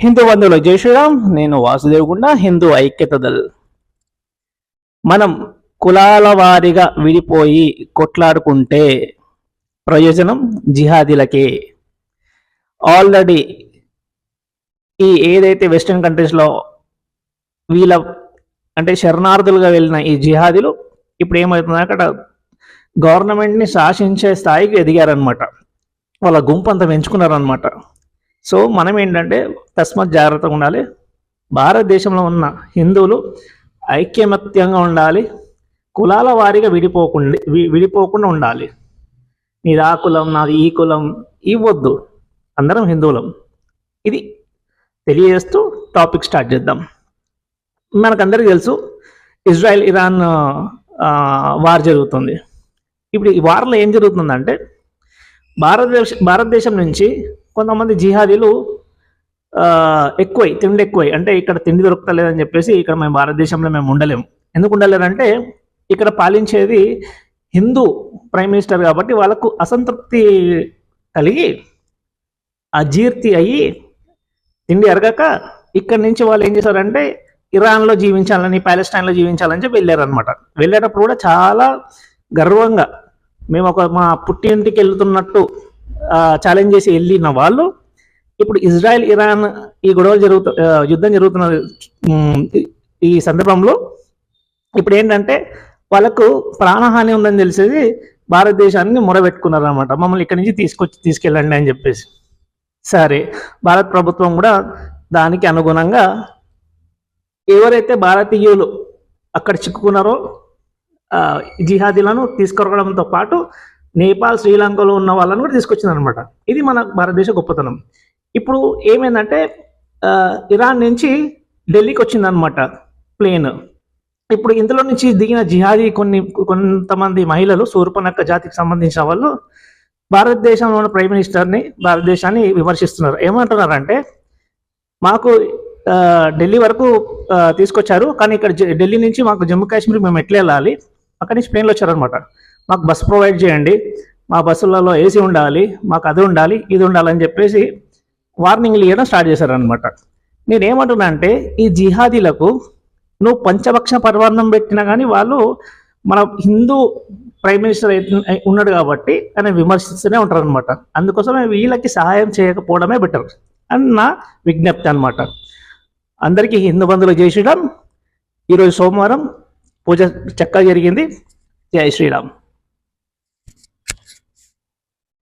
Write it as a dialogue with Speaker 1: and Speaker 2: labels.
Speaker 1: హిందూ బంధువులు జై శ్రీరామ్. నేను వాసుదేవ్ గుండా, హిందూ ఐక్యత దళ్. మనం కులాల వారీగా విడిపోయి కొట్లాడుకుంటే ప్రయోజనం జిహాదీలకే. ఆల్రెడీ ఏదైతే వెస్టర్న్ కంట్రీస్లో వీళ్ళ అంటే శరణార్థులుగా వెళ్ళిన ఈ జిహాదీలు ఇప్పుడు ఏమవుతుంది, అక్కడ గవర్నమెంట్ని శాసించే స్థాయికి ఎదిగారనమాట. వాళ్ళ గుంపు అంతా పెంచుకున్నారనమాట. సో మనం ఏంటంటే తస్మత్ జాగ్రత్తగా ఉండాలి. భారతదేశంలో ఉన్న హిందువులు ఐక్యమత్యంగా ఉండాలి. కులాల వారీగా విడిపోకుండా ఉండాలి. నీది ఆ కులం, నాది ఈ కులం ఇవ్వద్దు, అందరం హిందువులం. ఇది తెలియజేస్తూ టాపిక్ స్టార్ట్ చేద్దాం. మనకందరికీ తెలుసు ఇజ్రాయెల్ ఇరాన్ వార్ జరుగుతుంది. ఇప్పుడు ఈ వార్లో ఏం జరుగుతుందంటే భారతదేశం నుంచి కొంతమంది జిహాదీలు తిండి ఎక్కువై అంటే ఇక్కడ తిండి దొరుకుతలేదని చెప్పేసి ఇక్కడ మేము భారతదేశంలో మేము ఉండలేము. ఎందుకు ఉండలేరంటే ఇక్కడ పాలించేది హిందూ ప్రైమ్ మినిస్టర్ కాబట్టి వాళ్ళకు అసంతృప్తి కలిగి అజీర్తి అయ్యి తిండి అరగక ఇక్కడి నుంచి వాళ్ళు ఏం చేశారంటే ఇరాన్లో జీవించాలని, ప్యాలెస్టైన్లో జీవించాలని చెప్పి వెళ్ళారనమాట. వెళ్ళేటప్పుడు కూడా చాలా గర్వంగా మేము మా పుట్టింటికి వెళ్తున్నట్టు ఛాలెంజ్ చేసి వెళ్ళిన వాళ్ళు ఇప్పుడు ఇజ్రాయెల్ ఇరాన్ ఈ గొడవలు యుద్ధం జరుగుతున్న ఈ సందర్భంలో ఇప్పుడు ఏంటంటే వాళ్ళకు ప్రాణహాని ఉందని తెలిసేది భారతదేశాన్ని మొరబెట్టుకున్నారు అనమాట. మమ్మల్ని ఇక్కడి నుంచి తీసుకెళ్ళండి అని చెప్పేసి. సరే, భారత ప్రభుత్వం కూడా దానికి అనుగుణంగా ఎవరైతే భారతీయులు అక్కడ చిక్కుకున్నారో జిహాదీలను తీసుకురావడంతో పాటు నేపాల్, శ్రీలంకలో ఉన్న వాళ్ళని కూడా తీసుకొచ్చింది అనమాట. ఇది మన భారతదేశ గొప్పతనం. ఇప్పుడు ఏమైందంటే ఇరాన్ నుంచి ఢిల్లీకి వచ్చిందనమాట ప్లేన్. ఇప్పుడు ఇందులో నుంచి దిగిన జిహాదీ కొంతమంది మహిళలు శూర్పణఖ జాతికి సంబంధించిన వాళ్ళు భారతదేశంలో ఉన్న ప్రైమ్ మినిస్టర్ని, భారతదేశాన్ని విమర్శిస్తున్నారు. ఏమంటున్నారంటే మాకు ఢిల్లీ వరకు తీసుకొచ్చారు, కానీ ఇక్కడ ఢిల్లీ నుంచి మాకు జమ్మూ కాశ్మీర్ మేము ఎట్లా వెళ్ళాలి, అక్కడి నుంచి ప్లేన్లో వచ్చారనమాట. మాకు బస్ ప్రొవైడ్ చేయండి, మా బస్సులలో ఏసీ ఉండాలి, మాకు అది ఉండాలి, ఇది ఉండాలని చెప్పేసి వార్నింగ్లు ఇవ్వడం స్టార్ట్ చేశారనమాట. నేనేమంటున్నా అంటే ఈ జిహాదీలకు నువ్వు పంచభక్ష పర్వాన్నం పెట్టినా కానీ వాళ్ళు మన హిందూ ప్రైమ్ మినిస్టర్ ఉన్నాడు కాబట్టి ఆయన విమర్శిస్తూనే ఉంటారు అనమాట. అందుకోసమే వీళ్ళకి సహాయం చేయకపోవడమే బెటర్ అని నా విజ్ఞప్తి అనమాట. అందరికీ హిందూ బంధువులు జై శ్రీరామ్. ఈరోజు సోమవారం పూజ చక్కగా జరిగింది. జై శ్రీరామ్.